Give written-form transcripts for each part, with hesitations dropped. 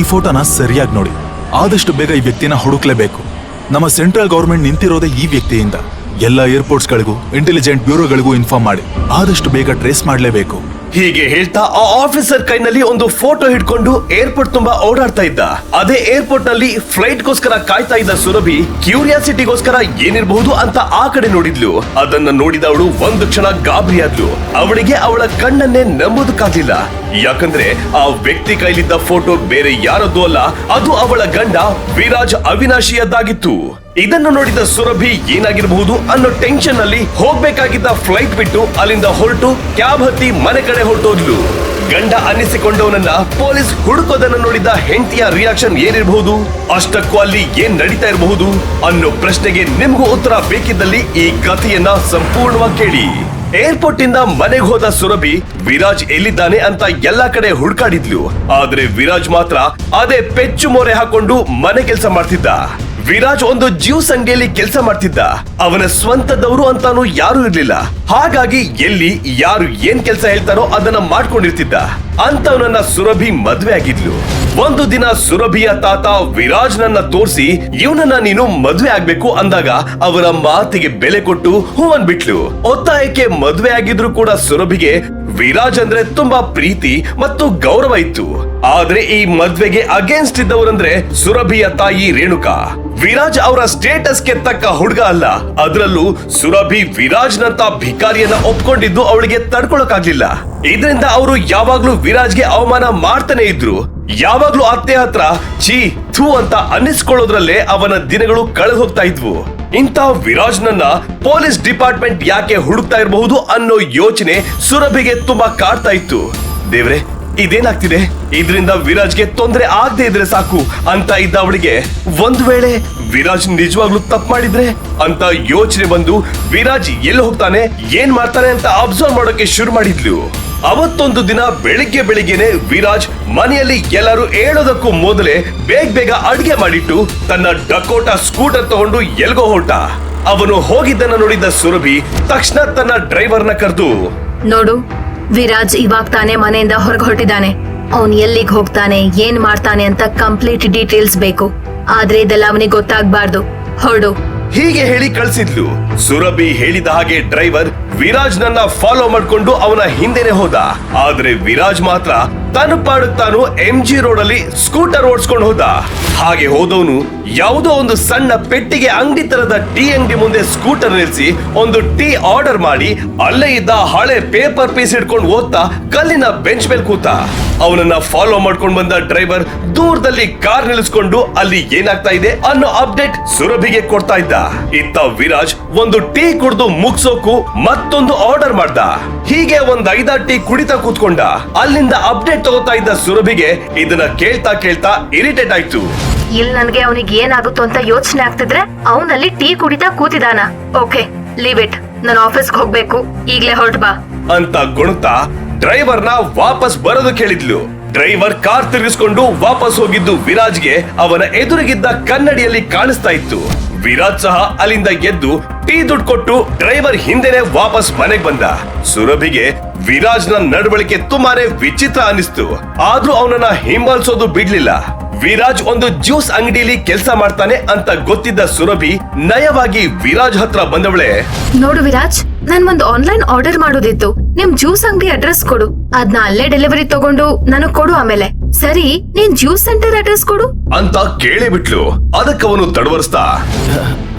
ಈ ಫೋಟೋನ ಸರಿಯಾಗಿ ನೋಡಿ. ಆದಷ್ಟು ಬೇಗ ಈ ವ್ಯಕ್ತಿನ ಹುಡುಕ್ಲೇಬೇಕು. ನಮ್ಮ ಸೆಂಟ್ರಲ್ ಗವರ್ಮೆಂಟ್ ನಿಂತಿರೋದೇ ಈ ವ್ಯಕ್ತಿಯಿಂದ. ಎಲ್ಲ ಏರ್ಪೋರ್ಟ್ಸ್ಗಳಿಗೂ ಇಂಟೆಲಿಜೆಂಟ್ ಬ್ಯೂರೋಗಳಿಗೂ ಇನ್ಫಾರ್ಮ್ ಮಾಡಿ ಆದಷ್ಟು ಬೇಗ ಟ್ರೇಸ್ ಮಾಡಲೇಬೇಕು. ಹೀಗೆ ಹೇಳ್ತಾ ಆ ಆಫೀಸರ್ ಕೈನಲ್ಲಿ ಒಂದು ಫೋಟೋ ಹಿಡ್ಕೊಂಡು ಏರ್ಪೋರ್ಟ್ ತುಂಬಾ ಓಡಾಡ್ತಾ ಇದ್ದ. ಅದೇ ಏರ್ಪೋರ್ಟ್ ನಲ್ಲಿ ಫ್ಲೈಟ್ ಗೋಸ್ಕರ ಕಾಯ್ತಾ ಇದ್ದ ಸುರಭಿ ಕ್ಯೂರಿಯಾಸಿಟಿಗೋಸ್ಕರ ಏನಿರಬಹುದು ಅಂತ ಆ ಕಡೆ ನೋಡಿದ್ಲು. ಅದನ್ನ ನೋಡಿದ ಅವಳು ಒಂದು ಕ್ಷಣ ಗಾಬರಿಯಾದ್ಲು. ಅವಳಿಗೆ ಅವಳ ಕಣ್ಣನ್ನೇ ನಂಬೋದಕ್ಕಾಗ್ಲಿಲ್ಲ. ಯಾಕಂದ್ರೆ ಆ ವ್ಯಕ್ತಿ ಕೈಲಿದ್ದ ಫೋಟೋ ಬೇರೆ ಯಾರದ್ದು ಅಲ್ಲ, ಅದು ಅವಳ ಗಂಡ ವಿರಾಜ್ ಅವಿನಾಶಿಯದ್ದಾಗಿತ್ತು. ಇದನ್ನು ನೋಡಿದ ಸುರಭಿ ಏನಾಗಿರಬಹುದು ಅನ್ನೋ ಟೆನ್ಷನ್ ಅಲ್ಲಿ ಹೋಗ್ಬೇಕಾಗಿದ್ದ ಫ್ಲೈಟ್ ಬಿಟ್ಟು ಅಲ್ಲಿಂದ ಹೊರಟು ಕ್ಯಾಬ್ ಹತ್ತಿ ಮನೆ ಕಡೆ ಹೊರಟೋದ್ಲು. ಗಂಡ ಅನ್ನಿಸಿಕೊಂಡವನನ್ನ ಪೊಲೀಸ್ ಹುಡುಕೋದನ್ನ ನೋಡಿದ ಹೆಂಡತಿಯ ರಿಯಾಕ್ಷನ್ ಏನಿರಬಹುದು, ಅಷ್ಟಕ್ಕೂ ಅಲ್ಲಿ ಏನ್ ನಡೀತಾ ಇರಬಹುದು ಅನ್ನೋ ಪ್ರಶ್ನೆಗೆ ನಿಮ್ಗೂ ಉತ್ತರ ಬೇಕಿದ್ದಲ್ಲಿ ಈ ಕಥೆಯನ್ನ ಸಂಪೂರ್ಣವಾಗಿ ಕೇಳಿ. ಏರ್ಪೋರ್ಟ್ ಇಂದ ಮನೆಗೆ ಹೋದ ಸುರಭಿ ವಿರಾಜ್ ಎಲ್ಲಿದ್ದಾನೆ ಅಂತ ಎಲ್ಲಾ ಕಡೆ ಹುಡುಕಾಡಿದ್ಲು. ಆದ್ರೆ ವಿರಾಜ್ ಮಾತ್ರ ಅದೇ ಪೆಚ್ಚು ಮೋರೆ ಹಾಕೊಂಡು ಮನೆ ಕೆಲಸ ಮಾಡ್ತಿದ್ದ. ವಿರಾಜ್ ಒಂದು ಜ್ಯೂಸ್ ಅಂಗಡಿಯಲ್ಲಿ ಕೆಲಸ ಮಾಡ್ತಿದ್ದ. ಅವನ ಸ್ವಂತದವರು ಅಂತಾನು ಯಾರು ಇರ್ಲಿಲ್ಲ. ಹಾಗಾಗಿ ಎಲ್ಲಿ ಯಾರು ಏನ್ ಕೆಲಸ ಹೇಳ್ತಾರೋ ಅದನ್ನ ಮಾಡ್ಕೊಂಡಿರ್ತಿದ್ದ. ಅಂತವನನ್ನ ಸುರಭಿ ಮದ್ವೆ ಆಗಿದ್ಲು. ಒಂದು ದಿನ ಸುರಭಿಯ ತಾತ ವಿರಾಜ್ ನನ್ನ ತೋರಿಸಿ ಇವನನ್ನ ನೀನು ಮದ್ವೆ ಆಗ್ಬೇಕು ಅಂದಾಗ ಅವರ ಮಾತಿಗೆ ಬೆಲೆ ಕೊಟ್ಟು ಹೂ ಅನ್ಬಿಟ್ಲು. ಒತ್ತಾಯಕ್ಕೆ ಮದ್ವೆ ಆಗಿದ್ರು ಕೂಡ ಸುರಭಿಗೆ ವಿರಾಜ್ ಅಂದ್ರೆ ತುಂಬಾ ಪ್ರೀತಿ ಮತ್ತು ಗೌರವ ಇತ್ತು. ಆದ್ರೆ ಈ ಮದ್ವೆಗೆ ಅಗೇನ್ಸ್ಟ್ ಇದ್ದವರಂದ್ರೆ ಸುರಭಿಯ ತಾಯಿ ರೇಣುಕಾ. ವಿರಾಜ್ ಅವರ ಸ್ಟೇಟಸ್ಗೆ ತಕ್ಕ ಹುಡುಗ ಅಲ್ಲ. ಅದರಲ್ಲೂ ಸುರಭಿ ವಿರಾಜ್ ನಂತ ಭಿಕಾರಿಯನ್ನ ಒಪ್ಕೊಂಡಿದ್ದು ಅವಳಿಗೆ ತಡ್ಕೊಳಕ್ಕಾಗ್ಲಿಲ್ಲ. ಇದರಿಂದ ಅವರು ಯಾವಾಗ್ಲೂ ವಿರಾಜ್ಗೆ ಅವಮಾನ ಮಾಡ್ತಾನೆ ಇದ್ರು. ಯಾವಾಗ್ಲೂ ಅತ್ತೆ ಹತ್ರ ಛೀ ಥೂ ಅಂತ ಅನ್ನಿಸ್ಕೊಳ್ಳೋದ್ರಲ್ಲೇ ಅವನ ದಿನಗಳು ಕಳೆದು ಹೋಗ್ತಾ ಇದ್ವು. ಇಂಥ ವಿರಾಜ್ ನನ್ನ ಪೊಲೀಸ್ ಡಿಪಾರ್ಟ್ಮೆಂಟ್ ಯಾಕೆ ಹುಡುಕ್ತಾ ಇರಬಹುದು ಅನ್ನೋ ಯೋಚನೆ ಸುರಭಿಗೆ ತುಂಬಾ ಕಾಡ್ತಾ ಇತ್ತು. ದೇವ್ರೆ, ಇದೇನಾಗ್ತಿದೆ? ಇದರಿಂದ ವಿರಾಜ್ಗೆ ತೊಂದರೆ ಆಗದೆ ಇದ್ರೆ ಸಾಕು ಅಂತ ಇದ್ದ ಅವಳಿಗೆ ಒಂದ್ ವೇಳೆ ವಿರಾಜ್ ನಿಜವಾಗ್ಲೂ ತಪ್ಪು ಮಾಡಿದ್ರೆ ಅಂತ ಯೋಚನೆ ಬಂದು ವಿರಾಜ್ ಎಲ್ಲಿ ಹೋಗ್ತಾನೆ, ಏನ್ ಮಾಡ್ತಾನೆ ಅಂತ ಅಬ್ಸರ್ವ್ ಮಾಡೋಕೆ ಶುರು ಮಾಡಿದ್ಲು. ಅವತ್ತೊಂದು ದಿನ ಬೆಳಿಗ್ಗೆನೆ ವಿರಾಜ್ ಮನೆಯಲ್ಲಿ ಎಲ್ಲರೂ ಹೇಳೋದಕ್ಕೂ ಮೊದಲೇ ಬೇಗ ಅಡ್ಗೆ ಮಾಡಿಟ್ಟು ತನ್ನ ಡಕೋಟಾ ಸ್ಕೂಟರ್ ತಗೊಂಡು ಎಲ್ಗೋ ಹೊರಟ. ಅವನು ಹೋಗಿದ್ದನ್ನ ನೋಡಿದ್ದ ಸುರಭಿ ತಕ್ಷಣ ತನ್ನ ಡ್ರೈವರ್ನ ಕರೆದು, ನೋಡು, ವಿರಾಜ್ ಇವಾಗ ತಾನೇ ಮನೆಯಿಂದ ಹೊರಗೆ ಹೊರಟಿದ್ದಾನೆ. ಅವನ್ ಎಲ್ಲಿಗೆ ಹೋಗ್ತಾನೆ, ಏನ್ ಮಾಡ್ತಾನೆ ಅಂತ ಕಂಪ್ಲೀಟ್ ಡೀಟೇಲ್ಸ್ ಬೇಕು. ಆದ್ರೆ ಇದೆಲ್ಲ ಅವನಿಗೆ ಗೊತ್ತಾಗ್ಬಾರ್ದು. ಹೊರಡು. ಹೀಗೆ ಹೇಳಿ ಕಳ್ಸಿದ್ಲು. ಸುರಭಿ ಹೇಳಿದ ಹಾಗೆ ಡ್ರೈವರ್ ವಿರಾಜ್ ನನ್ನ ಫಾಲೋ ಮಾಡ್ಕೊಂಡು ಅವನ ಹಿಂದೆನೆ ಹೋದ. ಆದ್ರೆ ವಿರಾಜ್ ಮಾತ್ರ ತನ್ನ ಪಾಡಕ್ ತಾನು MG ರೋಡ್ ಅಲ್ಲಿ ಸ್ಕೂಟರ್ ಓಡಿಸ್ಕೊಂಡು ಹೋದ. ಹಾಗೆ ಹೋದವನು ಯಾವುದೋ ಒಂದು ಸಣ್ಣ ಪೆಟ್ಟಿಗೆ ಅಂಗಡಿ ತರದ ಟೀ ಅಂಗಡಿ ಮುಂದೆ ಸ್ಕೂಟರ್ ನಿಲ್ಸಿ ಒಂದು ಟೀ ಆರ್ಡರ್ ಮಾಡಿ ಅಲ್ಲೇ ಇದ್ದ ಹಳೆ ಪೇಪರ್ ಪೀಸ್ ಹಿಡ್ಕೊಂಡು ಓದ್ತಾ ಕಲ್ಲಿನ ಬೆಂಚ್ ಮೇಲೆ ಕೂತ. ಅವನನ್ನ ಫಾಲೋ ಮಾಡ್ಕೊಂಡು ಬಂದ ಡ್ರೈವರ್ ದೂರದಲ್ಲಿ ಕಾರ್ ನಿಲ್ಲಿಸ್ಕೊಂಡು ಅಲ್ಲಿ ಏನಾಗ್ತಾ ಇದೆ ಅನ್ನೋ ಅಪ್ಡೇಟ್ ಸುರಭಿಗೆ ಕೊಡ್ತಾ ಇದ್ದ. ಇತ್ತ ವಿರಾಜ್ ಒಂದು ಟೀ ಕುಡಿದು ಮುಗ್ಸೋಕು ಮತ್ತೊಂದು ಆರ್ಡರ್ ಮಾಡ್ದ. ಹೀಗೆ ಒಂದ್ 5-6 ಟೀ ಕುಡಿತಾ ಕೂತ್ಕೊಂಡ. ಅಲ್ಲಿಂದ ಅಪ್ಡೇಟ್ ತಗೋತಾ ಇದ್ದ ಸುರಭಿಗೆ ಇದನ್ನ ಕೇಳ್ತಾ ಇರಿಟೇಟ್ ಆಯ್ತು. ಇಲ್ಲಿ ನನ್ಗೆ ಅವನಿಗೆ ಏನಾಗುತ್ತೋ ಅಂತ ಯೋಚನೆ ಆಗ್ತಿದ್ರೆ ಅವನಲ್ಲಿ ಟೀ ಕುಡಿತಾ ಕೂತಿದಾನ. Okay, leave it. ನಾನು ಆಫೀಸ್ಗೆ ಹೋಗ್ಬೇಕು, ಈಗ್ಲೇ ಹೊರಟ್ ಬಾ ಅಂತ ಗುಣತಾ ಡ್ರೈವರ್ನ ವಾಪಸ್ ಬರೋದು ಕೇಳಿದ್ಲು. ಡ್ರೈವರ್ ಕಾರ್ ತಿರುಗಿಸ್ಕೊಂಡು ವಾಪಸ್ ಹೋಗಿದ್ದು ವಿರಾಜ್ಗೆ ಅವನ ಎದುರಿಗಿದ್ದ ಕನ್ನಡಿಯಲ್ಲಿ ಕಾಣಿಸ್ತಾ ಇತ್ತು. ವಿರಾಜ್ ಸಹ ಅಲ್ಲಿಂದ ಎದ್ದು ಟೀ ದುಡ್ಡು ಕೊಟ್ಟು ಡ್ರೈವರ್ ಹಿಂದೆನೆ ವಾಪಸ್ ಮನೆಗೆ ಬಂದ. ಸುರಭಿಗೆ ವಿರಾಜ್ ನ ನಡವಳಿಕೆ ತುಂಬಾನೇ ವಿಚಿತ್ರ ಅನಿಸ್ತು. ಆದ್ರೂ ಅವನನ್ನ ಹಿಂಬಾಲಿಸೋದು ಬಿಡ್ಲಿಲ್ಲ. ವಿರಾಜ್ ಒಂದು ಜ್ಯೂಸ್ ಅಂಗಡಿಯಲ್ಲಿ ಕೆಲಸ ಮಾಡ್ತಾನೆ ಅಂತ ಗೊತ್ತಿದ್ದ ಸುರಭಿ ನಯವಾಗಿ ವಿರಾಜ್ ಹತ್ರ ಬಂದವಳೆ. ನೋಡು ವಿರಾಜ್, ನಾನ್ ಒಂದು ಆನ್ಲೈನ್ ಆರ್ಡರ್ ಮಾಡೋದಿತ್ತು. ನಿಮ್ ಜ್ಯೂಸ್ ಅಂಗಡಿ ಅಡ್ರೆಸ್ ಕೊಡು, ಅದ್ನ ಅಲ್ಲೇ ಡೆಲಿವರಿ ತಗೊಂಡು ನನಗ್ ಕೊಡು. ಆಮೇಲೆ ಸರಿ, ನೀನ್ ಜ್ಯೂಸ್ ಸೆಂಟರ್ ಅಡ್ರೆಸ್ ಕೊಡು ಅಂತ ಕೇಳಿ ಬಿಟ್ಲು. ಅದಕ್ಕವನು ತಡವರಿಸ್ತಾ,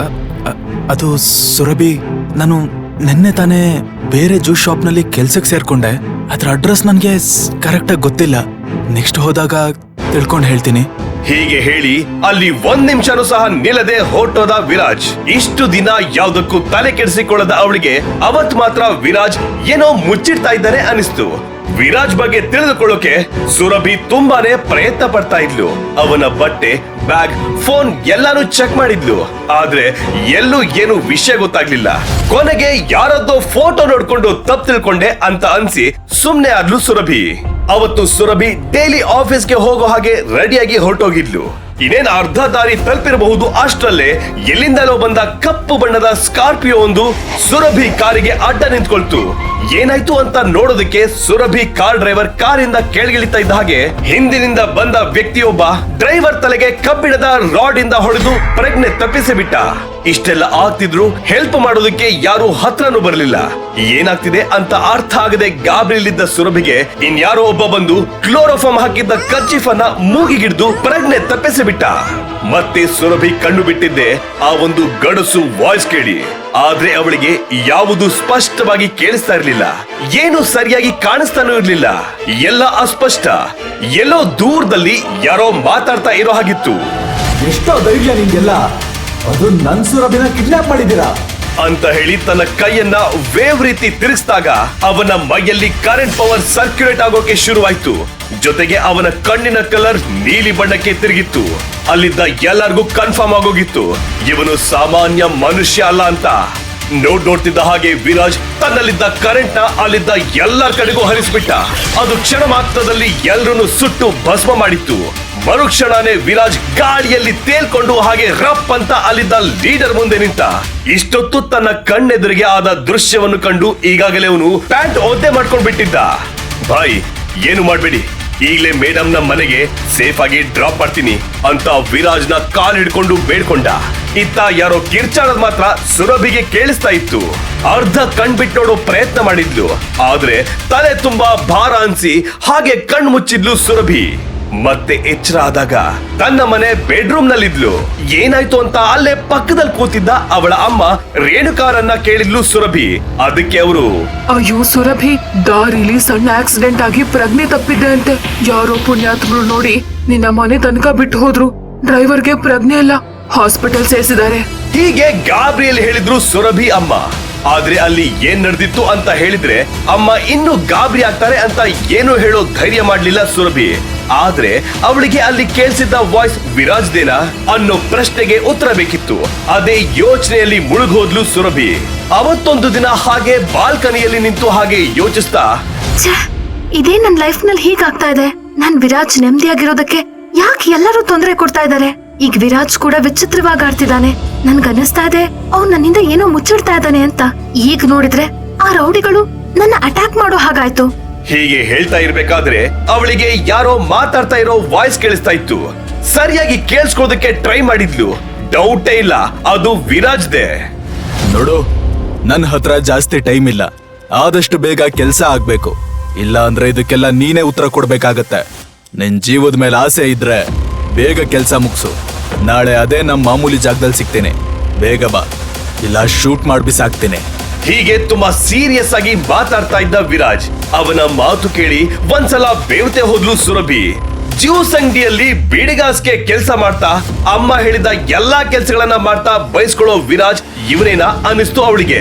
ಅದು ಸುರಭಿ, ನಾನು ನೆನ್ನೆ ತಾನೇ ಬೇರೆ ಜ್ಯೂಸ್ ಶಾಪ್ ನಲ್ಲಿ ಕೆಲ್ಸಕ್ಕೆ ಸೇರ್ಕೊಂಡೆ. ಅದ್ರ ಅಡ್ರೆಸ್ ನನ್ಗೆ ಕರೆಕ್ಟ್ ಆಗಿ ಗೊತ್ತಿಲ್ಲ. ನೆಕ್ಸ್ಟ್ ಹೋದಾಗ ತಿಳ್ಕೊಂಡು ಹೇಳ್ತೀನಿ. ಹೀಗೆ ಹೇಳಿ ಅಲ್ಲಿ 1 ನಿಮಿಷನೂ ಸಹ ನಿಲ್ಲದೆ ಹೊರಟೋದ ವಿರಾಜ್. ಇಷ್ಟು ದಿನ ಯಾವ್ದಕ್ಕೂ ತಲೆ ಕೆಡಿಸಿಕೊಳ್ಳದ ಅವಳಿಗೆ ಅವತ್ ಮಾತ್ರ ವಿರಾಜ್ ಏನೋ ಮುಚ್ಚಿಡ್ತಾ ಇದ್ದಾನೆ ಅನಿಸ್ತು. ವಿರಾಜ್ ಬಗ್ಗೆ ತಿಳಿದುಕೊಳ್ಳೋಕೆ ಸುರಭಿ ತುಂಬಾನೇ ಪ್ರಯತ್ನ ಪಡ್ತಾ ಇದ್ಲು. ಅವನ ಬಟ್ಟೆ, ಬ್ಯಾಗ್, ಫೋನ್ ಎಲ್ಲಾನು ಚೆಕ್ ಮಾಡಿದ್ಲು. ಆದ್ರೆ ಎಲ್ಲೂ ಏನು ವಿಷಯ ಗೊತ್ತಾಗ್ಲಿಲ್ಲ. ಕೊನೆಗೆ ಯಾರದ್ದೋ ಫೋಟೋ ನೋಡ್ಕೊಂಡು ತಪ್ಪು ತಿಳ್ಕೊಂಡೆ ಅಂತ ಅನ್ಸಿ ಸುಮ್ನೆ ಆದ್ಲು ಸುರಭಿ. ಅವತ್ತು ಸುರಭಿ ಡೈಲಿ ಆಫೀಸ್ಗೆ ಹೋಗೋ ಹಾಗೆ ರೆಡಿಯಾಗಿ ಹೊರಟೋಗಿದ್ಲು. ಇನ್ನೇನ್ ಅರ್ಧ ದಾರಿ ತಲುಪಿರಬಹುದು ಅಷ್ಟರಲ್ಲೇ ಎಲ್ಲಿಂದಲೋ ಬಂದ ಕಪ್ಪು ಬಣ್ಣದ ಸ್ಕಾರ್ಪಿಯೋ ಒಂದು ಸುರಭಿ ಕಾರಿಗೆ ಅಡ್ಡ ನಿಂತ್ಕೊಳ್ತು. ಏನಾಯ್ತು ಅಂತ ನೋಡೋದಕ್ಕೆ ಸುರಭಿ ಕಾರ್ ಡ್ರೈವರ್ ಕಾರಿಂದ ಕೆಳಗಿಳಿತಾ ಇದ್ದ ಹಾಗೆ ಹಿಂದಿನಿಂದ ಬಂದ ವ್ಯಕ್ತಿಯೊಬ್ಬ ಡ್ರೈವರ್ ತಲೆಗೆ ಕಬ್ಬಿಣದ ರಾಡ್ ಇಂದ ಹೊಡೆದು ಪ್ರಜ್ಞೆ ತಪ್ಪಿಸಿ ಬಿಟ್ಟ. ಇಷ್ಟೆಲ್ಲ ಆಗ್ತಿದ್ರು ಹೆಲ್ಪ್ ಮಾಡೋದಕ್ಕೆ ಯಾರು ಹತ್ರನೂ ಬರಲಿಲ್ಲ. ಏನಾಗ್ತಿದೆ ಅಂತ ಅರ್ಥ ಆಗದೆ ಗಾಬರಿಯಲ್ಲಿದ್ದ ಸುರಭಿಗೆ ಇನ್ಯಾರೋ ಒಬ್ಬ ಬಂದು ಕ್ಲೋರೋಫಾರ್ಮ್ ಹಾಕಿದ್ದ ಕರ್ಚೀಫ್ ಅನ್ನ ಮೂಗಿಗಿಡ್ದು ಪ್ರಜ್ಞೆ ತಪ್ಪಿಸಿ ಬಿಟ್ಟ. ಮತ್ತೆ ಸುರಭಿ ಕಣ್ಣು ಬಿಟ್ಟಿದ್ದೆ ಆ ಒಂದು ಗಡಸು ವಾಯ್ಸ್ ಕೇಳಿ. ಆದ್ರೆ ಅವಳಿಗೆ ಯಾವುದು ಸ್ಪಷ್ಟವಾಗಿ ಕೇಳಿಸ್ತಾ ಇರ್ಲಿಲ್ಲ, ಏನು ಸರಿಯಾಗಿ ಕಾಣಿಸ್ತಾನೂ ಇರ್ಲಿಲ್ಲ. ಎಲ್ಲ ಅಸ್ಪಷ್ಟ, ಎಲ್ಲೋ ದೂರದಲ್ಲಿ ಯಾರೋ ಮಾತಾಡ್ತಾ ಇರೋ ಹಾಗಿತ್ತು. ಎಷ್ಟೋ ಧೈರ್ಯ ನಿಮ್ಗೆಲ್ಲ, ಅದು ನನ್ ಸುರಭಿನ ಕಿಡ್ನಾಪ್ ಮಾಡಿದ್ದೀರಾ ಅಂತ ಹೇಳಿ ತನ್ನ ಕೈಯನ್ನ ವೇವ್ ರೀತಿ ತಿರುಗಿಸಿದಾಗ ಅವನ ಮೈಯಲ್ಲಿ ಕರೆಂಟ್ ಪವರ್ ಸರ್ಕ್ಯುಲೇಟ್ ಆಗೋಕೆ ಶುರುವಾಯ್ತು. ಜೊತೆಗೆ ಅವನ ಕಣ್ಣಿನ ಕಲರ್ ನೀಲಿ ಬಣ್ಣಕ್ಕೆ ತಿರುಗಿತ್ತು. ಅಲ್ಲಿದ್ದ ಎಲ್ಲರಿಗೂ ಕನ್ಫರ್ಮ್ ಆಗೋಗಿತ್ತು ಇವನು ಸಾಮಾನ್ಯ ಮನುಷ್ಯ ಅಲ್ಲ ಅಂತ. ನೋಡ್ತಿದ್ದ ಹಾಗೆ ವಿರಾಜ್ ತನ್ನಲ್ಲಿದ್ದ ಕರೆಂಟ್ ನ ಅಲ್ಲಿದ್ದ ಎಲ್ಲರ ಕಡೆಗೂ ಹರಿಸ್ಬಿಟ್ಟ. ಅದು ಕ್ಷಣ ಮಾತ್ರದಲ್ಲಿ ಎಲ್ಲರನ್ನು ಸುಟ್ಟು ಭಸ್ಮ ಮಾಡಿತ್ತು. ಮರುಕ್ಷಣನೇ ವಿರಾಜ್ ಗಾಳಿಯಲ್ಲಿ ತೇಲ್ಕೊಂಡು ಹಾಗೆ ರಪ್ ಅಂತ ಅಲ್ಲಿದ್ದ ಲೀಡರ್ ಮುಂದೆ ನಿಂತ. ಇಷ್ಟೊತ್ತು ತನ್ನ ಕಣ್ಣೆದುರಿಗೆ ಆದ ದೃಶ್ಯವನ್ನು ಕಂಡು ಈಗಾಗಲೇ ಅವನು ಪ್ಯಾಂಟ್ ಒದ್ದೆ ಮಾಡ್ಕೊಂಡ್ ಬಿಟ್ಟಿದ್ದ. ಬಾಯ್, ಏನು ಮಾಡ್ಬೇಡಿ, ಈಗಲೇ ಮೇಡಮ್ ನ ಮನೆಗೆ ಸೇಫ್ ಆಗಿ ಡ್ರಾಪ್ ಮಾಡ್ತೀನಿ ಅಂತ ವಿರಾಜ್ ನ ಕಾಲ್ ಹಿಡ್ಕೊಂಡು ಬೇಡ್ಕೊಂಡ. ಇತ್ತ ಯಾರೋ ಕಿರ್ಚಾಡೋದ್ ಮಾತ್ರ ಸುರಭಿಗೆ ಕೇಳಿಸ್ತಾ ಇತ್ತು. ಅರ್ಧ ಕಣ್ಬಿಟ್ಟು ನೋಡೋ ಪ್ರಯತ್ನ ಮಾಡಿದ್ಲು, ಆದ್ರೆ ತಲೆ ತುಂಬಾ ಭಾರ ಅನ್ಸಿ ಹಾಗೆ ಕಣ್ ಮುಚ್ಚಿದ್ಲು ಸುರಭಿ. ಮತ್ತೆ ಎಚ್ಚರ ಆದಾಗ ತನ್ನ ಮನೆ ಬೆಡ್ರೂಮ್ ನಲ್ಲಿದ್ಲು. ಏನಾಯ್ತು ಅಂತ ಅಲ್ಲೇ ಪಕ್ಕದಲ್ಲಿ ಕೂತಿದ್ದ ಅವಳ ಅಮ್ಮ ರೇಣುಕಾರನ್ನ ಕೇಳಿದ್ಲು ಸುರಭಿ. ಅದಕ್ಕೆ ಅವರು, ಅಯ್ಯೋ ಸುರಭಿ, ದಾರಿಲಿ ಸಣ್ಣ ಆಕ್ಸಿಡೆಂಟ್ ಆಗಿ ಪ್ರಜ್ಞೆ ತಪ್ಪಿದ್ದೆ ಅಂತೆ. ಯಾರೋ ಪುಣ್ಯಾತ್ಮರು ನೋಡಿ ನಿನ್ನ ಮನೆ ತನಕ ಬಿಟ್ಟು ಹೋದ್ರು. ಡ್ರೈವರ್ಗೆ ಪ್ರಜ್ಞೆ ಇಲ್ಲ, ಹಾಸ್ಪಿಟಲ್ ಸೇರಿಸಿದ್ದಾರೆ. ಹೀಗೆ ಗಾಬರಿಯಲ್ಲಿ ಹೇಳಿದ್ರು ಸುರಭಿ ಅಮ್ಮ. ಆದ್ರೆ ಅಲ್ಲಿ ಏನ್ ನಡೆದಿತ್ತು ಅಂತ ಹೇಳಿದ್ರೆ ಅಮ್ಮ ಇನ್ನೂ ಗಾಬರಿ ಆಗ್ತಾರೆ ಅಂತ ಏನು ಹೇಳೋ ಧೈರ್ಯ ಮಾಡ್ಲಿಲ್ಲ ಸುರಭಿ. ಆದ್ರೆ ಅವಳಿಗೆ ಅಲ್ಲಿ ಕೇಳಿಸಿದ್ದ ವಾಯ್ಸ್ ವಿರಾಜ್ ದೇನಾ ಅನ್ನೋ ಪ್ರಶ್ನೆಗೆ ಉತ್ತರ ಬೇಕಿತ್ತು. ಅದೇ ಯೋಚನೆಯಲ್ಲಿ ಮುಳುಗೋದ್ಲು ಸುರಭಿ. ಅವತ್ತೊಂದು ದಿನ ಹಾಗೆ ಬಾಲ್ಕನಿಯಲ್ಲಿ ನಿಂತು ಹಾಗೆ ಯೋಚಿಸ್ತಾ, ಇದೇ ನನ್ ಲೈಫ್ ನಲ್ಲಿ ಹೀಗಾಗ್ತಾ ಇದೆ. ನಾನ್ ವಿರಾಜ್ ನೆಮ್ಮದಿಯಾಗಿರೋದಕ್ಕೆ ಯಾಕೆ ಎಲ್ಲರೂ ತೊಂದರೆ ಕೊಡ್ತಾ ಇದ್ದಾರೆ? ಈಗ ವಿರಾಜ್ ಕೂಡ ವಿಚಿತ್ರವಾಗಿ ಆಡ್ತಿದ್ದಾನೆ. ನನ್ಗನ್ನಿಸ್ತಾ ಇದೆ ಅವ್ನು ನನ್ನಿಂದ ಏನೋ ಮುಚ್ಚಿಡ್ತಾ ಇದ್ದಾನೆ ಅಂತ. ಈಗ ನೋಡಿದ್ರೆ ಆ ರೌಡಿಗಳು ನನ್ನ ಅಟ್ಯಾಕ್ ಮಾಡೋ ಹಾಗಾಯ್ತು. ಹೀಗೆ ಹೇಳ್ತಾ ಇರ್ಬೇಕಾದ್ರೆ ಅವಳಿಗೆ ಯಾರೋ ಮಾತಾಡ್ತಾ ಇರೋ ವಾಯ್ಸ್ ಕೇಳಿಸ್ತಾ ಇತ್ತು. ಸರಿಯಾಗಿ ಕೇಳಿಸ್ಕೊಳ್ಳೋದಕ್ಕೆ ಟ್ರೈ ಮಾಡಿದ್ಲು. ಡೌಟೇ ಇಲ್ಲ, ಅದು ವಿರಾಜ್ದೆ. ನೋಡು, ನನ್ನ ಹತ್ರ ಜಾಸ್ತಿ ಟೈಮ್ ಇಲ್ಲ. ಆದಷ್ಟು ಬೇಗ ಕೆಲಸ ಆಗ್ಬೇಕು, ಇಲ್ಲ ಅಂದ್ರೆ ಇದಕ್ಕೆಲ್ಲ ನೀನೇ ಉತ್ತರ ಕೊಡ್ಬೇಕಾಗತ್ತೆ. ನಿನ್ ಜೀವದ ಮೇಲೆ ಆಸೆ ಇದ್ರೆ ಬೇಗ ಕೆಲಸ ಮುಗಿಸು. ನಾಳೆ ಅದೇ ನಮ್ಮ ಮಾಮೂಲಿ ಜಾಗದಲ್ಲಿ ಸಿಗ್ತೇನೆ. ಬೇಗ ಬಾ, ಇಲ್ಲ ಶೂಟ್ ಮಾಡ್ಬಿಸಾಕ್ತೇನೆ. ಹೀಗೆ ತುಂಬಾ ಸೀರಿಯಸ್ ಆಗಿ ಮಾತಾಡ್ತಾ ಇದ್ದ ವಿರಾಜ್. ಅವನ ಮಾತು ಕೇಳಿ ಒಂದ್ಸಲ ಬೇವತೆ ಹೋದ್ಲು ಸುರಭಿ. ಜ್ಯೂಸ್ ಅಂಗಡಿಯಲ್ಲಿ ಬೀಡಿಗಾಸ್ಗೆ ಕೆಲಸ ಮಾಡ್ತಾ ಅಮ್ಮ ಹೇಳಿದ ಎಲ್ಲಾ ಕೆಲ್ಸಗಳನ್ನ ಮಾಡ್ತಾ ಬಯಸ್ಕೊಳ್ಳೋ ವಿರಾಜ್ ಇವನೇನಾ ಅನಿಸ್ತು ಅವಳಿಗೆ.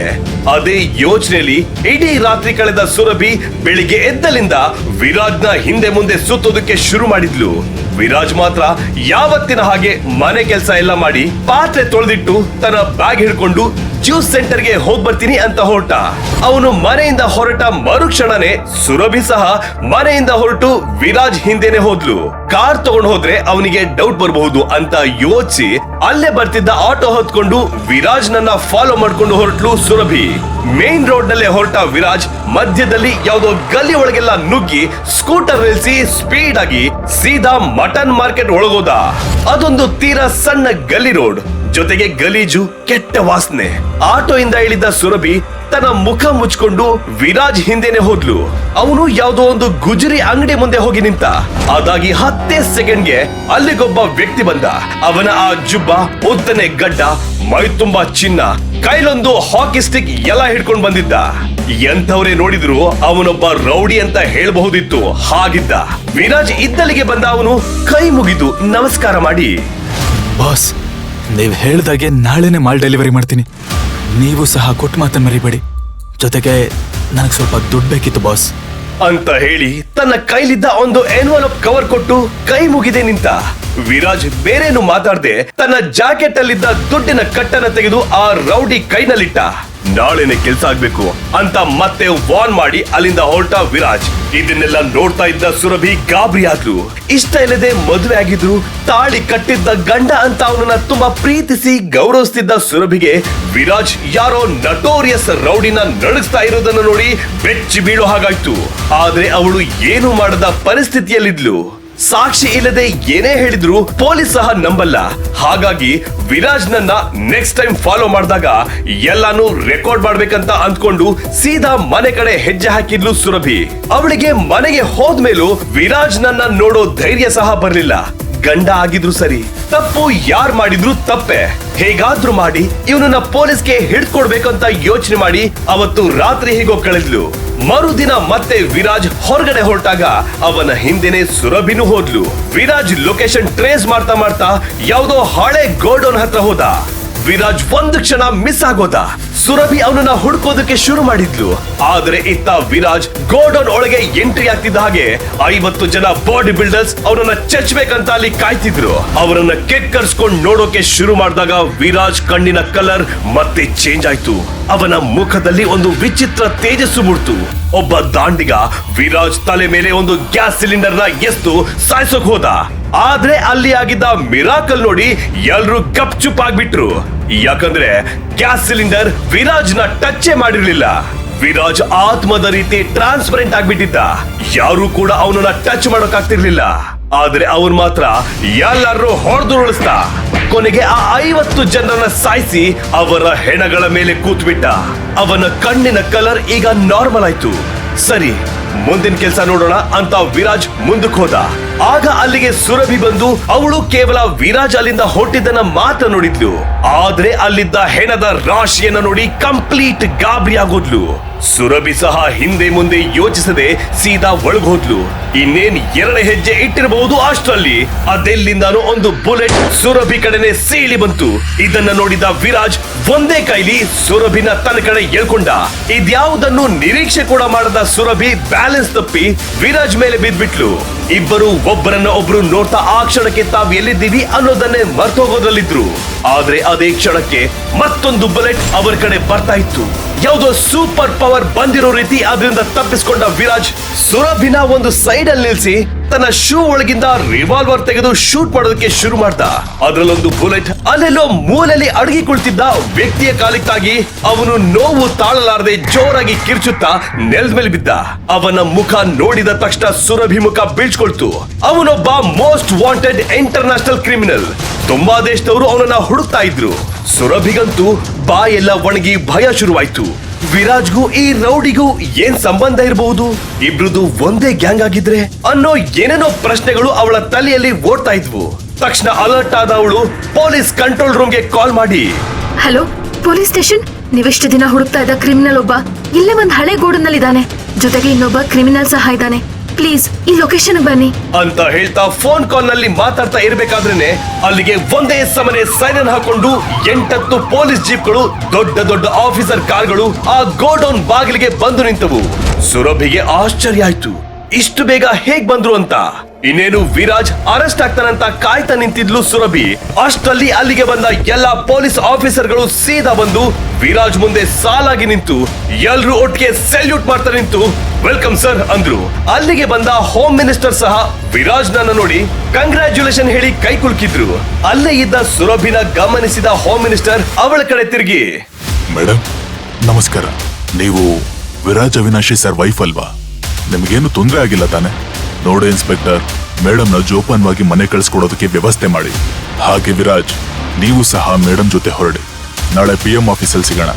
ಅದೇ ಯೋಚನೆಯಲ್ಲಿ ಇಡೀ ರಾತ್ರಿ ಕಳೆದ ಸುರಭಿ ಬೆಳಿಗ್ಗೆ ಎದ್ದಲಿಂದ ವಿರಾಜ್ನ ಹಿಂದೆ ಮುಂದೆ ಸುತ್ತೋದಕ್ಕೆ ಶುರು ಮಾಡಿದ್ಲು. ವಿರಾಜ್ ಮಾತ್ರ ಯಾವತ್ತಿನ ಹಾಗೆ ಮನೆ ಕೆಲಸ ಎಲ್ಲ ಮಾಡಿ ಪಾತ್ರೆ ತೊಳೆದಿಟ್ಟು ತನ್ನ ಬ್ಯಾಗ್ ಹಿಡ್ಕೊಂಡು ಜ್ಯೂಸ್ ಸೆಂಟರ್ಗೆ ಹೋಗ್ ಬರ್ತೀನಿ ಅಂತ ಹೊರಟ. ಅವನು ಮನೆಯಿಂದ ಹೊರಟ ಮರುಕ್ಷಣನೇ ಸುರಭಿ ಸಹ ಮನೆಯಿಂದ ಹೊರಟು ವಿರಾಜ್ ಹಿಂದೆನೆ ಹೋದ್ಲು. ಕಾರ್ ತಗೊಂಡು ಹೋದ್ರೆ ಅವನಿಗೆ ಡೌಟ್ ಬರಬಹುದು ಅಂತ ಯೋಚಿಸಿ ಅಲ್ಲೇ ಬರ್ತಿದ್ದ ಆಟೋ ಹೊತ್ಕೊಂಡು ವಿರಾಜ್ ನನ್ನ ಫಾಲೋ ಮಾಡ್ಕೊಂಡು ಹೊರಟ್ಲು ಸುರಭಿ. ಮೇನ್ ರೋಡ್ ನಲ್ಲೇ ಹೊರಟ ವಿರಾಜ್ ಮಧ್ಯದಲ್ಲಿ ಯಾವುದೋ ಗಲ್ಲಿ ಒಳಗೆಲ್ಲ ನುಗ್ಗಿ ಸ್ಕೂಟರ್ ನಿಲ್ಸಿ ಸ್ಪೀಡ್ ಆಗಿ ಸೀದಾ ಮಟನ್ ಮಾರ್ಕೆಟ್ ಒಳಗೋದ. ಅದೊಂದು ತೀರಾ ಸಣ್ಣ ಗಲ್ಲಿ ರೋಡ್, ಜೊತೆಗೆ ಗಲೀಜು, ಕೆಟ್ಟ ವಾಸನೆ. ಆಟೋ ಇಂದ ಇಳಿದ ಸುರಭಿ ತನ್ನ ಮುಖ ಮುಚ್ಕೊಂಡು ವಿರಾಜ್ ಹಿಂದೆನೆ ಹೋದ್ಲು. ಅವನು ಯಾವುದೋ ಒಂದು ಗುಜರಿ ಅಂಗಡಿ ಮುಂದೆ ಹೋಗಿ ನಿಂತ. ಅದಾಗಿ 10 ಸೆಕೆಂಡ್ಗೆ ಅಲ್ಲಿಗೊಬ್ಬ ವ್ಯಕ್ತಿ ಬಂದ. ಅವನ ಆ ಜುಬ್ಬ, ಉದ್ದನೆ ಗಡ್ಡ, ಮೈ ತುಂಬಾ ಚಿನ್ನ, ಕೈಲೊಂದು ಹಾಕಿ ಸ್ಟಿಕ್ ಎಲ್ಲ ಹಿಡ್ಕೊಂಡು ಬಂದಿದ್ದ. ಎಂಥವ್ರೆ ನೋಡಿದ್ರು ಅವನೊಬ್ಬ ರೌಡಿ ಅಂತ ಹೇಳಬಹುದಿತ್ತು. ಹಾಗಿದ್ದ ವಿರಾಜ್ ಇದ್ದಲ್ಲಿಗೆ ಬಂದ. ಅವನು ಕೈ ಮುಗಿದು ನಮಸ್ಕಾರ ಮಾಡಿ, ಬಾಸ್, ನೀವ್ ಹೇಳ್ದಾಗೆ ನಾಳೆನೆ ಮಾಲ್ ಡೆಲಿವರಿ ಮಾಡ್ತೀನಿ. ನೀವು ಸಹ ಕೊಟ್ಟು ಮಾತನ್ನ ಮರಿಬೇಡಿ. ಜೊತೆಗೆ ನನಗೆ ಸ್ವಲ್ಪ ದುಡ್ಡು ಬೇಕಿತ್ತು ಬಾಸ್ ಅಂತ ಹೇಳಿ ತನ್ನ ಕೈಲಿದ್ದ ಒಂದು ಎನ್ವಲಪ್ ಕವರ್ ಕೊಟ್ಟು ಕೈ ಮುಗಿದೆ ನಿಂತ. ವಿರಾಜ್ ಬೇರೇನು ಮಾತಾಡದೆ ತನ್ನ ಜಾಕೆಟ್ ಅಲ್ಲಿದ್ದ ದುಡ್ಡಿನ ಕಟ್ಟನ್ನ ತೆಗೆದು ಆ ರೌಡಿ ಕೈನಲ್ಲಿಟ್ಟ. ನಾಳೆನೆ ಕೆಲ್ಸ ಆಗ್ಬೇಕು ಅಂತ ಮತ್ತೆ ವಾರ್ನ್ ಮಾಡಿ ಅಲ್ಲಿಂದ ಹೊರಟ ವಿರಾಜ್. ಇದನ್ನೆಲ್ಲ ನೋಡ್ತಾ ಇದ್ದ ಸುರಭಿ ಗಾಬರಿ ಆದ್ಲು. ಇಷ್ಟ ಇಲ್ಲದೆ ಮದುವೆ ಆಗಿದ್ರು, ತಾಳಿ ಕಟ್ಟಿದ್ದ ಗಂಡ ಅಂತ ಅವನನ್ನ ತುಂಬಾ ಪ್ರೀತಿಸಿ ಗೌರವಿಸ್ತಿದ್ದ ಸುರಭಿಗೆ ವಿರಾಜ್ ಯಾರೋ ನಟೋರಿಯಸ್ ರೌಡಿನ ನಡಗಿಸ್ತಾ ಇರೋದನ್ನ ನೋಡಿ ಬೆಚ್ಚಿ ಬೀಳೋ ಹಾಗಾಯ್ತು. ಆದ್ರೆ ಅವಳು ಏನು ಮಾಡದ ಪರಿಸ್ಥಿತಿಯಲ್ಲಿದ್ಲು. ಸಾಕ್ಷಿ ಇಲ್ಲದೆ ಏನೇ ಹೇಳಿದ್ರು ಪೊಲೀಸ್ ಸಹ ನಂಬಲ್ಲ. ಹಾಗಾಗಿ ವಿರಾಜ್ ನನ್ನ ನೆಕ್ಸ್ಟ್ ಟೈಮ್ ಫಾಲೋ ಮಾಡಿದಾಗ ಎಲ್ಲಾನು ರೆಕಾರ್ಡ್ ಮಾಡ್ಬೇಕಂತ ಅಂದ್ಕೊಂಡು ಸೀದಾ ಮನೆ ಕಡೆ ಹೆಜ್ಜೆ ಹಾಕಿದ್ಲು ಸುರಭಿ. ಅವಳಿಗೆ ಮನೆಗೆ ಹೋದ್ಮೇಲೂ ವಿರಾಜ್ ನನ್ನ ನೋಡೋ ಧೈರ್ಯ ಸಹ ಬರ್ಲಿಲ್ಲ. ಗಂಡ ಆಗಿದ್ರು ಸರಿ, ತಪ್ಪು ಯಾರ್ ಮಾಡಿದ್ರು ತಪ್ಪೆ. ಹೇಗಾದ್ರೂ ಮಾಡಿ ಇವನನ್ನ ಪೊಲೀಸ್ಗೆ ಹಿಡ್ಕೊಡ್ಬೇಕಂತ ಯೋಚನೆ ಮಾಡಿ ಅವತ್ತು ರಾತ್ರಿ ಹೇಗೋ ಕಳೆದ್ಲು. ಮರುದಿನ ಮತ್ತೆ ವಿರಾಜ್ ಹೊರಗಡೆ ಹೊರಟಾಗ ಅವನ ಹಿಂದೆನೆ ಸುರಭಿನೂ ಹೋದ್ಲು. ವಿರಾಜ್ ಲೊಕೇಶನ್ ಟ್ರೇಸ್ ಮಾಡ್ತಾ ಮಾಡ್ತಾ ಯಾವುದೋ ಹಳೆ ಗೋಡೌನ್ ಹತ್ರ ಹೋದ. ವಿರಾಜ್ ಒಂದು ಕ್ಷಣ ಮಿಸ್ ಆಗೋದ. ಸುರಭಿ ಅವನನ್ನ ಹುಡ್ಕೋದಕ್ಕೆ ಶುರು ಮಾಡಿದ್ಲು. ಆದ್ರೆ ಇತ್ತ ವಿರಾಜ್ ಗೋಡೌನ್ ಒಳಗೆ ಎಂಟ್ರಿ ಆಗ್ತಿದ್ದ ಹಾಗೆ 50 ಜನ ಬಾಡಿ ಬಿಲ್ಡರ್ಸ್ ಅವನನ್ನ ಚಚ್ಚಬೇಕಂತ ಅಲ್ಲಿ ಕಾಯ್ತಿದ್ರು. ಅವರನ್ನ ಕೆಕ್ಕರ್ಸ್ಕೊಂಡ್ ನೋಡೋಕೆ ಶುರು ಮಾಡಿದಾಗ ವಿರಾಜ್ ಕಣ್ಣಿನ ಕಲರ್ ಮತ್ತೆ ಚೇಂಜ್ ಆಯ್ತು. ಅವನ ಮುಖದಲ್ಲಿ ಒಂದು ವಿಚಿತ್ರ ತೇಜಸ್ಸು ಮೂಡ್ತು. ಒಬ್ಬ ದಾಂಡಿಗ ವಿರಾಜ್ ತಲೆ ಮೇಲೆ ಒಂದು ಗ್ಯಾಸ್ ಸಿಲಿಂಡರ್ ನ ಎಸ್ತು ಸಾಯಿಸೋಕ್ ಹೋದ. ಆದ್ರೆ ಅಲ್ಲಿ ಆಗಿದ್ದ ಮಿರಾಕಲ್ ನೋಡಿ ಎಲ್ರು ಗಪ್ ಚುಪ್ ಆಗ್ಬಿಟ್ರು. ಯಾಕಂದ್ರೆ ಗ್ಯಾಸ್ ಸಿಲಿಂಡರ್ ವಿರಾಜ್ ನ ಟಚ್ ಮಾಡಿರ್ಲಿಲ್ಲ. ವಿರಾಜ್ ಆತ್ಮದ ರೀತಿ ಟ್ರಾನ್ಸ್ಪರೆಂಟ್ ಆಗ್ಬಿಟ್ಟಿದ್ದ. ಯಾರು ಕೂಡ ಅವನನ್ನ ಟಚ್ ಮಾಡೋಕಾಗ್ತಿರ್ಲಿಲ್ಲ. ಆದ್ರೆ ಅವನ್ ಮಾತ್ರ ಎಲ್ಲರೂ ಹೊಡೆದುರುಳಿಸ್ದ. ಕೊನೆಗೆ ಆ 50 ಜನರನ್ನ ಸಾಯಿಸಿ ಅವರ ಹೆಣಗಳ ಮೇಲೆ ಕೂತ್ಬಿಟ್ಟ. ಅವನ ಕಣ್ಣಿನ ಕಲರ್ ಈಗ ನಾರ್ಮಲ್ ಆಯ್ತು. ಸರಿ, ಮುಂದಿನ ಕೆಲಸ ನೋಡೋಣ ಅಂತ ವಿರಾಜ್ ಮುಂದಕ್ಕೆ ಹೋದ. ಆಗ ಅಲ್ಲಿಗೆ ಸುರಭಿ ಬಂದು ಅವಳು ಕೇವಲ ವಿರಾಜ್ ಅಲ್ಲಿಂದ ಹೊಟ್ಟಿದ್ದನ್ನ ಮಾತ್ರ ನೋಡಿದ್ಲು. ಆದ್ರೆ ಅಲ್ಲಿದ್ದ ಹೆಣದ ರಾಶಿಯನ್ನ ನೋಡಿ ಕಂಪ್ಲೀಟ್ ಗಾಬರಿ ಆಗೋದ್ಲು. ಸುರಭಿ ಸಹ ಹಿಂದೆ ಮುಂದೆ ಯೋಚಿಸದೆ ಸೀದಾ ಒಳಗೋದ್ಲು. ಇನ್ನೇನ್ 2 ಹೆಜ್ಜೆ ಇಟ್ಟಿರಬಹುದು ಅಷ್ಟರಲ್ಲಿ ಅದೆಲ್ಲಿಂದಾನು ಒಂದು ಬುಲೆಟ್ ಸುರಭಿ ಕಡೆನೆ ಸೀಳಿ ಬಂತು. ಇದನ್ನ ನೋಡಿದ ವಿರಾಜ್ ಒಂದೇ ಕೈಲಿ ಸುರಭಿನ ತನ್ನ ಕಡೆ ಎಳ್ಕೊಂಡ. ಇದ್ಯಾವುದನ್ನು ನಿರೀಕ್ಷೆ ಕೂಡ ಮಾಡದ ಸುರಭಿ ಬ್ಯಾಲೆನ್ಸ್ ತಪ್ಪಿ ವಿರಾಜ್ ಮೇಲೆ ಬಿದ್ಬಿಟ್ಲು. ಇಬ್ಬರು ಒಬ್ಬರನ್ನ ಒಬ್ರು ನೋಡ್ತಾ ಆ ಕ್ಷಣಕ್ಕೆ ತಾವ್ ಎಲ್ಲಿದ್ದೀವಿ ಅನ್ನೋದನ್ನೇ ಮರ್ತೋಗೋದ್ರಲ್ಲಿದ್ರು. ಆದ್ರೆ ಅದೇ ಕ್ಷಣಕ್ಕೆ ಮತ್ತೊಂದು ಬುಲೆಟ್ ಅವರ ಕಡೆ ಬರ್ತಾ ಇತ್ತು. ಯಾವುದೋ ಸೂಪರ್ ಪವರ್ ಬಂದಿರೋ ರೀತಿ ಅದರಿಂದ ತಪ್ಪಿಸಿಕೊಂಡ ವಿರಾಜ್ ಸುರಭಿನ ಒಂದು ಸೈಡ್ ಅಲ್ಲಿ ನಿಲ್ಸಿ ತನ್ನ ಶೂ ಒಳಗಿಂದ ರಿವಾಲ್ವರ್ ತೆಗೆದು ಶೂಟ್ ಮಾಡೋದಕ್ಕೆ ಶುರು ಮಾಡ್ದ. ಅದರಲ್ಲೊಂದು ಬುಲೆಟ್ ಅಲ್ಲೆಲ್ಲೋ ಮೂಲೆಯಲ್ಲಿ ಅಡಗಿ ಕುಳಿತಿದ್ದ ವ್ಯಕ್ತಿಯ ಕಾಲಿಗೆ ತಾಗಿ ಅವನು ನೋವು ತಾಳಲಾರದೆ ಜೋರಾಗಿ ಕಿರ್ಚುತ್ತಾ ನೆಲದ ಮೇಲೆ ಬಿದ್ದ. ಅವನ ಮುಖ ನೋಡಿದ ತಕ್ಷಣ ಸುರಭಿ ಮುಖ ಬೀಳ್ಸ್ಕೊಳ್ತು. ಅವನೊಬ್ಬ ಮೋಸ್ಟ್ ವಾಂಟೆಡ್ ಇಂಟರ್ನ್ಯಾಷನಲ್ ಕ್ರಿಮಿನಲ್. ತುಂಬಾ ದೇಶದವರು ಅವನನ್ನ ಹುಡುಕ್ತಾ ಇದ್ರು. ಸುರಭಿಗಂತೂ ಬಾಯೆಲ್ಲ ಒಣಗಿ ಭಯ ಶುರುವಾಯ್ತು. ವಿರಾಜ್ಗೂ ಈ ರೌಡಿಗೂ ಏನ್ ಸಂಬಂಧ ಇರಬಹುದು? ಇಬ್ರದು ಒಂದೇ ಗ್ಯಾಂಗ್ ಆಗಿದ್ರೆ ಅನ್ನೋ ಏನೇನೋ ಪ್ರಶ್ನೆಗಳು ಅವಳ ತಲೆಯಲ್ಲಿ ಓಡ್ತಾ ಇದ್ವು. ತಕ್ಷಣ ಅಲರ್ಟ್ ಆದ ಅವಳು ಪೊಲೀಸ್ ಕಂಟ್ರೋಲ್ ರೂಮ್ಗೆ ಕಾಲ್ ಮಾಡಿ, ಹಲೋ ಪೊಲೀಸ್ ಸ್ಟೇಷನ್, ನೀವೆಷ್ಟು ದಿನ ಹುಡುಕ್ತಾ ಇದ್ದ ಕ್ರಿಮಿನಲ್ ಒಬ್ಬ ಇಲ್ಲೇ ಒಂದ್ ಹಳೆ ಗೋಡನ್ನಲ್ಲಿದ್ದಾನೆ. ಜೊತೆಗೆ ಇನ್ನೊಬ್ಬ ಕ್ರಿಮಿನಲ್ ಸಹ ಇದ್ದಾನೆ. ಪ್ಲೀಸ್ ಈ ಲೊಕೇಶನ್ ಬನ್ನಿ ಅಂತ ಹೇಳ್ತಾ ಫೋನ್ ಕಾಲ್ ನಲ್ಲಿ ಮಾತಾಡ್ತಾ ಇರ್ಬೇಕಾದ್ರೇನೆ ಅಲ್ಲಿಗೆ ಒಂದೇ ಸಮನೆ ಸೈರನ್ ಹಾಕೊಂಡು 8 ಪೊಲೀಸ್ ಜೀಪ್ಗಳು, ದೊಡ್ಡ ದೊಡ್ಡ ಆಫೀಸರ್ ಕಾರ್ಗಳು ಆ ಗೋಡೌನ್ ಬಾಗಿಲಿಗೆ ಬಂದು ನಿಂತವು. ಸುರಭಿಗೆ ಆಶ್ಚರ್ಯ ಆಯ್ತು, ಇಷ್ಟು ಬೇಗ ಹೇಗ್ ಬಂದ್ರು ಅಂತ. ಇನ್ನೇನು ವಿರಾಜ್ ಅರೆಸ್ಟ್ ಆಗ್ತಾನಂತ ಕಾಯ್ತಾ ನಿಂತಿದ್ಲು ಸುರಭಿ. ಅಷ್ಟರಲ್ಲಿ ಅಲ್ಲಿಗೆ ಬಂದ ಎಲ್ಲಾ ಪೊಲೀಸ್ ಆಫೀಸರ್ಗಳು ಸೀದಾ ಬಂದು ವಿರಾಜ್ ಮುಂದೆ ಸಾಲಾಗಿ ನಿಂತು ಎಲ್ರು ಒಟ್ಟಿಗೆ ಸೆಲ್ಯೂಟ್ ಮಾಡ್ತಾ ನಿಂತು ವೆಲ್ಕಮ್ ಸರ್ ಅಂದ್ರು. ಅಲ್ಲಿಗೆ ಬಂದ ಹೋಮ್ ಮಿನಿಸ್ಟರ್ ಸಹ ವಿರಾಜ್ ನನ್ನ ನೋಡಿ ಕಂಗ್ರಾಚ್ಯುಲೇಷನ್ ಹೇಳಿ ಕೈ ಕುಲ್ಕಿದ್ರು. ಅಲ್ಲೇ ಇದ್ದ ಸುರಭಿನ ಗಮನಿಸಿದ ಹೋಮ್ ಮಿನಿಸ್ಟರ್ ಅವಳ ಕಡೆ ತಿರುಗಿ, ಮೇಡಮ್ ನಮಸ್ಕಾರ, ನೀವು ವಿರಾಜ್ ಅವಿನಾಶಿ ಸರ್ ವೈಫ್ ಅಲ್ವಾ? ನಿಮ್ಗೇನು ತೊಂದರೆ ಆಗಿಲ್ಲ ತಾನೆ? ನೋಡಿ ಇನ್ಸ್ಪೆಕ್ಟರ್, ಮೇಡಮ್ನ ಜೋಪಾನವಾಗಿ ಮನೆ ಕಳಿಸ್ಕೊಡೋದಕ್ಕೆ ವ್ಯವಸ್ಥೆ ಮಾಡಿ. ಹಾಗೆ ವಿರಾಜ್, ನೀವು ಸಹ ಮೇಡಮ್ ಜೊತೆ ಹೊರಡಿ. ನಾಳೆ PM ಆಫೀಸಲ್ಲಿ ಸಿಗೋಣ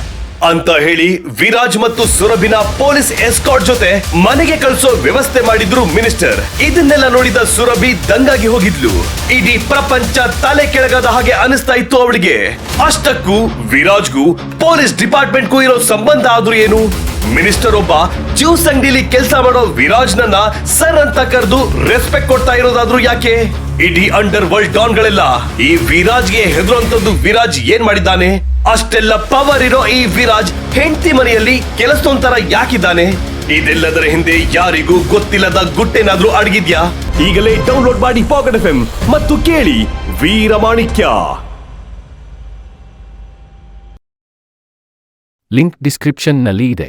ಅಂತ ಹೇಳಿ ವಿರಾಜ್ ಮತ್ತು ಸುರಭಿನ ಪೊಲೀಸ್ ಎಸ್ಕಾರ್ಟ್ ಜೊತೆ ಮನೆಗೆ ಕಳಿಸೋ ವ್ಯವಸ್ಥೆ ಮಾಡಿದ್ರು ಮಿನಿಸ್ಟರ್. ಇದನ್ನೆಲ್ಲ ನೋಡಿದ ಸುರಭಿ ದಂಗಾಗಿ ಹೋಗಿದ್ಲು. ಇಡೀ ಪ್ರಪಂಚ ತಲೆ ಕೆಳಗಾದ ಹಾಗೆ ಅನಿಸ್ತಾ ಇತ್ತು ಅವಳಿಗೆ. ಅಷ್ಟಕ್ಕೂ ವಿರಾಜ್ಗೂ ಪೊಲೀಸ್ ಡಿಪಾರ್ಟ್ಮೆಂಟ್ಗೂ ಇರೋ ಸಂಬಂಧ ಆದ್ರೂ ಏನು? ಮಿನಿಸ್ಟರ್ ಒಬ್ಬ ಜ್ಯೂಸ್ ಅಂಗಡಿಲಿ ಕೆಲಸ ಮಾಡೋ ವಿರಾಜ್ ನನ್ನ ಸರ್ ಅಂತ ಕರೆದು ರೆಸ್ಪೆಕ್ಟ್ ಕೊಡ್ತಾ ಇರೋದಾದ್ರೂ ಯಾಕೆ? ಇಡೀ ಅಂಡರ್ ವರ್ಲ್ಡ್ ಡಾನ್ ಗಳೆಲ್ಲ ಈ ವಿರಾಜ್ಗೆ ಹೆದರುವಂತದ್ದು ವಿರಾಜ್ ಏನ್ ಮಾಡಿದ್ದಾನೆ? ಅಷ್ಟೆಲ್ಲ ಪವರ್ ಇರೋ ಈ ವಿರಾಜ್ ಹೆಂಡತಿ ಮನೆಯಲ್ಲಿ ಕೆಲಸದೊಂಥರ ಯಾಕಿದ್ದಾನೆ? ಇದೆಲ್ಲದರ ಹಿಂದೆ ಯಾರಿಗೂ ಗೊತ್ತಿಲ್ಲದ ಗುಟ್ಟೇನಾದ್ರೂ ಅಡಗಿದ್ಯಾ? ಈಗಲೇ ಡೌನ್ಲೋಡ್ ಮಾಡಿ ಪಾಕೆಟ್ FM ಮತ್ತು ಕೇಳಿ ವೀರಮಾಣಿಕ್ಯ. ಲಿಂಕ್ ಡಿಸ್ಕ್ರಿಪ್ಷನ್ನಲ್ಲಿ ಇದೆ.